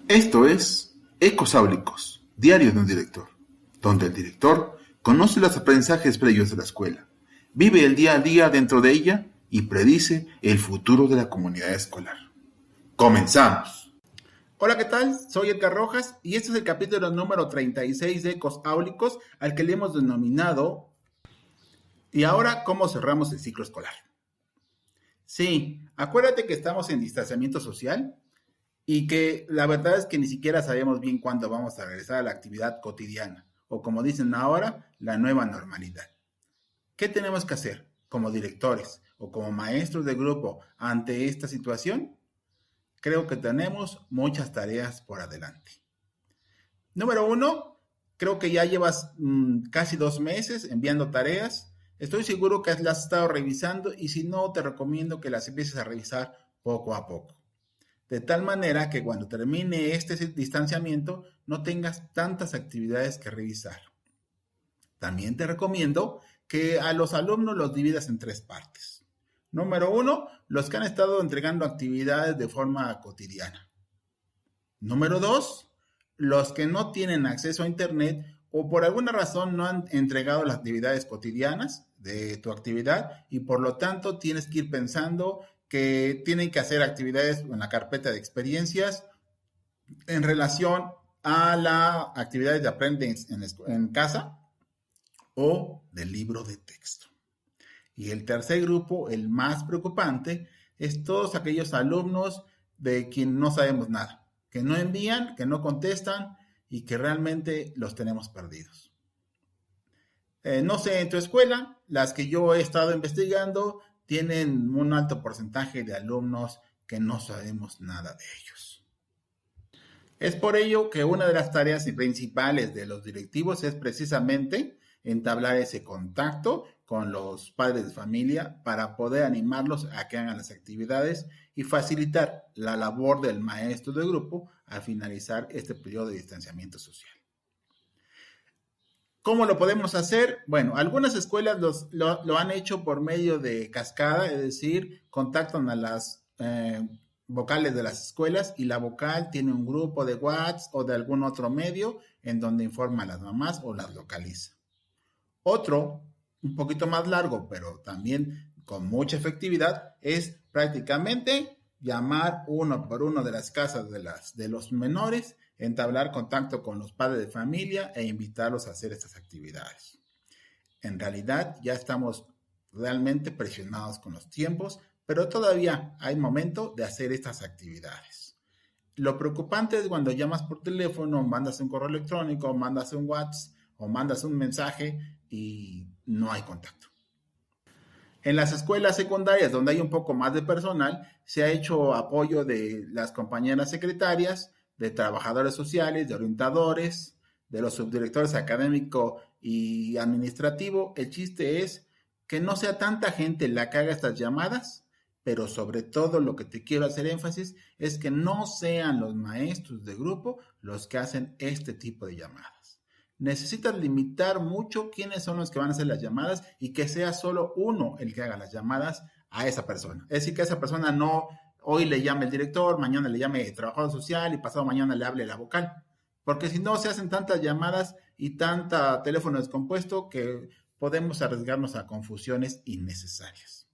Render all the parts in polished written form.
Esto es Ecos Áulicos, diario de un director, donde el director conoce los aprendizajes previos de la escuela, vive el día a día dentro de ella y predice el futuro de la comunidad escolar. ¡Comenzamos! Hola, ¿qué tal? Soy Edgar Rojas y este es el capítulo número 36 de Ecos Áulicos, al que le hemos denominado "Y ahora, ¿cómo cerramos el ciclo escolar?". Sí, acuérdate que estamos en distanciamiento social y que la verdad es que ni siquiera sabemos bien cuándo vamos a regresar a la actividad cotidiana, o como dicen ahora, la nueva normalidad. ¿Qué tenemos que hacer como directores o como maestros de grupo ante esta situación? Creo que tenemos muchas tareas por adelante. Número 1, creo que ya llevas casi 2 meses enviando tareas. Estoy seguro que las has estado revisando y si no, te recomiendo que las empieces a revisar poco a poco. De tal manera que cuando termine este distanciamiento no tengas tantas actividades que revisar. También te recomiendo que a los alumnos los dividas en 3 partes. Número 1, los que han estado entregando actividades de forma cotidiana. Número 2, los que no tienen acceso a internet o por alguna razón no han entregado las actividades cotidianas de tu actividad y por lo tanto tienes que ir pensando que tienen que hacer actividades en la carpeta de experiencias en relación a las actividades de aprendiz en casa o del libro de texto. Y el tercer grupo, el más preocupante, es todos aquellos alumnos de quien no sabemos nada, que no envían, que no contestan y que realmente los tenemos perdidos. No sé, en tu escuela, las que yo he estado investigando, tienen un alto porcentaje de alumnos que no sabemos nada de ellos. Es por ello que una de las tareas principales de los directivos es precisamente entablar ese contacto con los padres de familia para poder animarlos a que hagan las actividades y facilitar la labor del maestro de grupo al finalizar este periodo de distanciamiento social. ¿Cómo lo podemos hacer? Bueno, algunas escuelas lo han hecho por medio de cascada, es decir, contactan a las vocales de las escuelas y la vocal tiene un grupo de WhatsApp o de algún otro medio en donde informa a las mamás o las localiza. Otro, un poquito más largo, pero también con mucha efectividad, es prácticamente llamar uno por uno de las casas de los menores, entablar contacto con los padres de familia e invitarlos a hacer estas actividades. En realidad ya estamos realmente presionados con los tiempos, pero todavía hay momento de hacer estas actividades. Lo preocupante es cuando llamas por teléfono, mandas un correo electrónico, mandas un WhatsApp o mandas un mensaje y no hay contacto. En las escuelas secundarias, donde hay un poco más de personal, se ha hecho apoyo de las compañeras secretarias, de trabajadores sociales, de orientadores, de los subdirectores académico y administrativo. El chiste es que no sea tanta gente la que haga estas llamadas, pero sobre todo lo que te quiero hacer énfasis es que no sean los maestros de grupo los que hacen este tipo de llamadas. Necesitas limitar mucho quiénes son los que van a hacer las llamadas y que sea solo uno el que haga las llamadas a esa persona. Es decir, que esa persona no hoy le llame el director, mañana le llame el trabajador social y pasado mañana le hable la vocal. Porque si no se hacen tantas llamadas y tanta teléfono descompuesto que podemos arriesgarnos a confusiones innecesarias.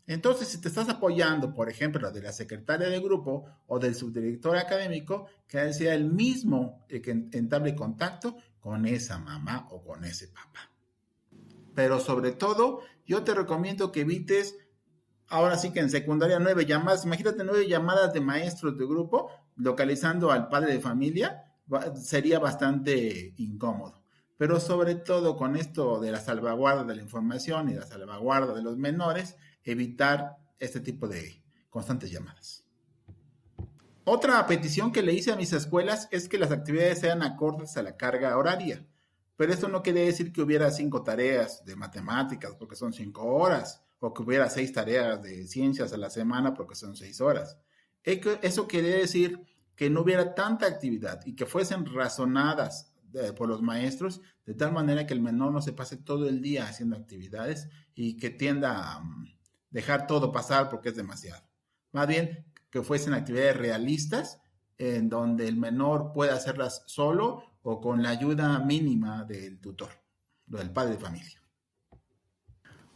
Entonces, si te estás apoyando, por ejemplo, de la secretaria de grupo o del subdirector académico, que sea el mismo el que entable contacto con esa mamá o con ese papá. Pero sobre todo, yo te recomiendo que evites, ahora sí que en secundaria, 9 llamadas. Imagínate 9 llamadas de maestros de grupo localizando al padre de familia, sería bastante incómodo. Pero sobre todo con esto de la salvaguarda de la información y la salvaguarda de los menores, evitar este tipo de constantes llamadas. Otra petición que le hice a mis escuelas es que las actividades sean acordes a la carga horaria, pero esto no quiere decir que hubiera 5 tareas de matemáticas porque son 5 horas, o que hubiera 6 tareas de ciencias a la semana porque son 6 horas. Eso quiere decir que no hubiera tanta actividad y que fuesen razonadas por los maestros, de tal manera que el menor no se pase todo el día haciendo actividades y que tienda a dejar todo pasar porque es demasiado. Más bien que fuesen actividades realistas en donde el menor puede hacerlas solo o con la ayuda mínima del tutor, del padre de familia.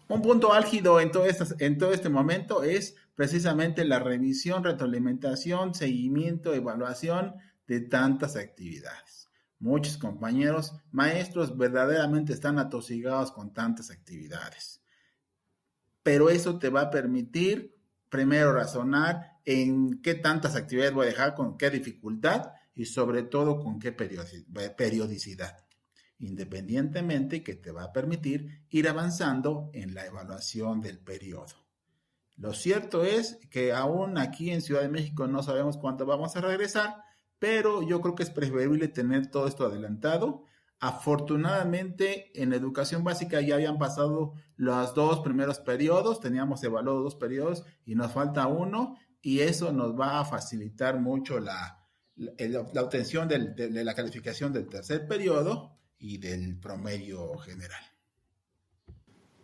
Un punto álgido en todo este momento es precisamente la revisión, retroalimentación, seguimiento, evaluación de tantas actividades. Muchos compañeros maestros verdaderamente están atosigados con tantas actividades. Pero eso te va a permitir primero razonar en qué tantas actividades voy a dejar, con qué dificultad y sobre todo con qué periodicidad. Independientemente que te va a permitir ir avanzando en la evaluación del periodo. Lo cierto es que aún aquí en Ciudad de México no sabemos cuándo vamos a regresar, pero yo creo que es preferible tener todo esto adelantado. Afortunadamente en educación básica ya habían pasado los 2 primeros periodos, teníamos evaluado 2 periodos y nos falta uno, y eso nos va a facilitar mucho la obtención de la calificación del tercer periodo y del promedio general.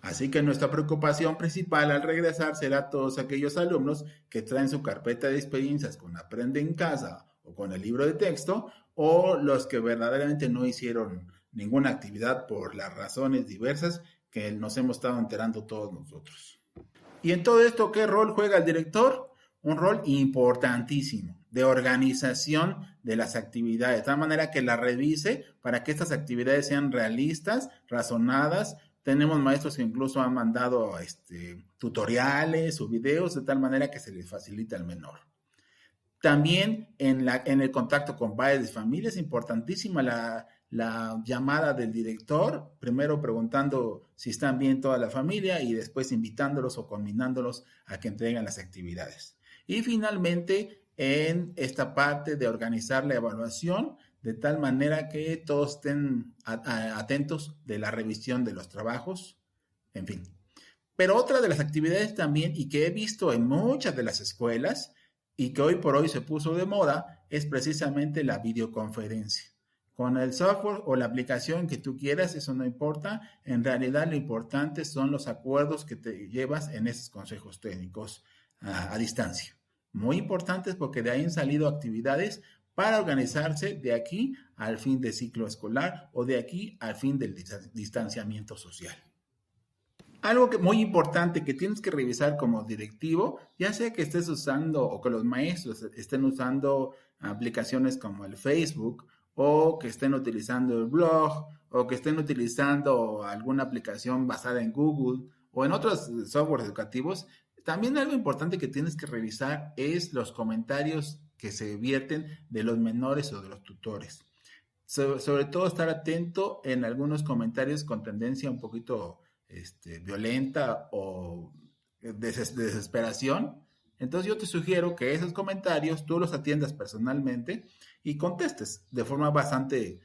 Así que nuestra preocupación principal al regresar será todos aquellos alumnos que traen su carpeta de experiencias con Aprende en Casa o con el libro de texto, o los que verdaderamente no hicieron ninguna actividad por las razones diversas que nos hemos estado enterando todos nosotros. Y en todo esto, ¿qué rol juega el director? Un rol importantísimo de organización de las actividades, de tal manera que la revise para que estas actividades sean realistas, razonadas. Tenemos maestros que incluso han mandado tutoriales o videos de tal manera que se les facilita al menor. También en el contacto con padres de familia es importantísima la llamada del director, primero preguntando si están bien toda la familia y después invitándolos o combinándolos a que entreguen las actividades. Y finalmente, en esta parte de organizar la evaluación, de tal manera que todos estén atentos de la revisión de los trabajos, en fin. Pero otra de las actividades también, y que he visto en muchas de las escuelas, y que hoy por hoy se puso de moda, es precisamente la videoconferencia. Con el software o la aplicación que tú quieras, eso no importa. En realidad lo importante son los acuerdos que te llevas en esos consejos técnicos a distancia. Muy importantes porque de ahí han salido actividades para organizarse de aquí al fin del ciclo escolar o de aquí al fin del distanciamiento social. Algo muy importante que tienes que revisar como directivo, ya sea que estés usando o que los maestros estén usando aplicaciones como el Facebook, o que estén utilizando el blog, o que estén utilizando alguna aplicación basada en Google o en otros softwares educativos. También algo importante que tienes que revisar es los comentarios que se vierten de los menores o de los tutores. Sobre todo estar atento en algunos comentarios con tendencia un poquito violenta o de desesperación. Entonces yo te sugiero que esos comentarios tú los atiendas personalmente y contestes de forma bastante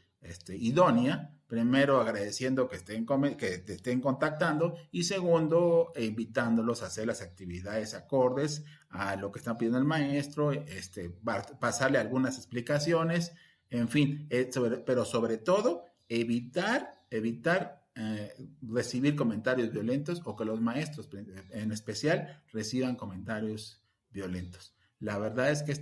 idónea. Primero agradeciendo que te estén contactando y segundo invitándolos a hacer las actividades acordes a lo que está pidiendo el maestro, pasarle algunas explicaciones, en fin, pero sobre todo evitar recibir comentarios violentos o que los maestros en especial reciban comentarios violentos. La verdad es que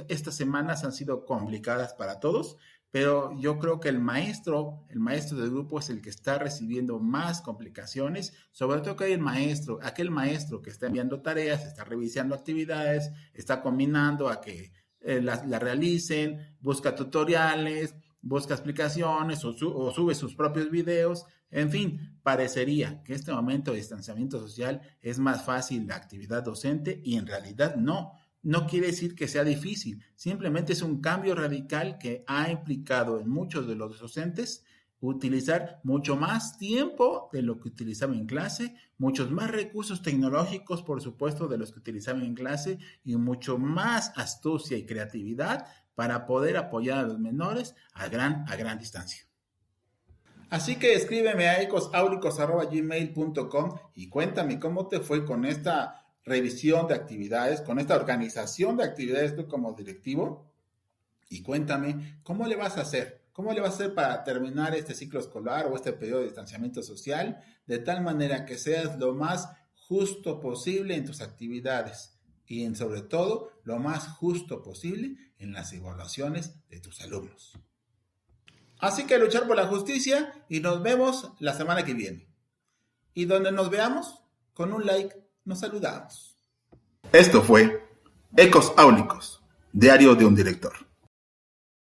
estas semanas han sido complicadas para todos, pero yo creo que el maestro del grupo es el que está recibiendo más complicaciones, sobre todo que aquel maestro que está enviando tareas, está revisando actividades, está combinando a que la realicen, busca tutoriales, busca explicaciones o sube sus propios videos. En fin, parecería que este momento de distanciamiento social es más fácil la actividad docente y en realidad no. No quiere decir que sea difícil, simplemente es un cambio radical que ha implicado en muchos de los docentes utilizar mucho más tiempo de lo que utilizaban en clase, muchos más recursos tecnológicos, por supuesto, de los que utilizaban en clase y mucho más astucia y creatividad para poder apoyar a los menores a gran distancia. Así que escríbeme a ecosaulicos@gmail.com y cuéntame cómo te fue con esta revisión de actividades, con esta organización de actividades tú como directivo, y cuéntame cómo le vas a hacer. ¿Cómo le vas a hacer para terminar este ciclo escolar o este periodo de distanciamiento social de tal manera que seas lo más justo posible en tus actividades? y sobre todo lo más justo posible en las evaluaciones de tus alumnos. Así que luchar por la justicia y nos vemos la semana que viene. Y donde nos veamos, con un like nos saludamos. Esto fue Ecos Áulicos, diario de un director.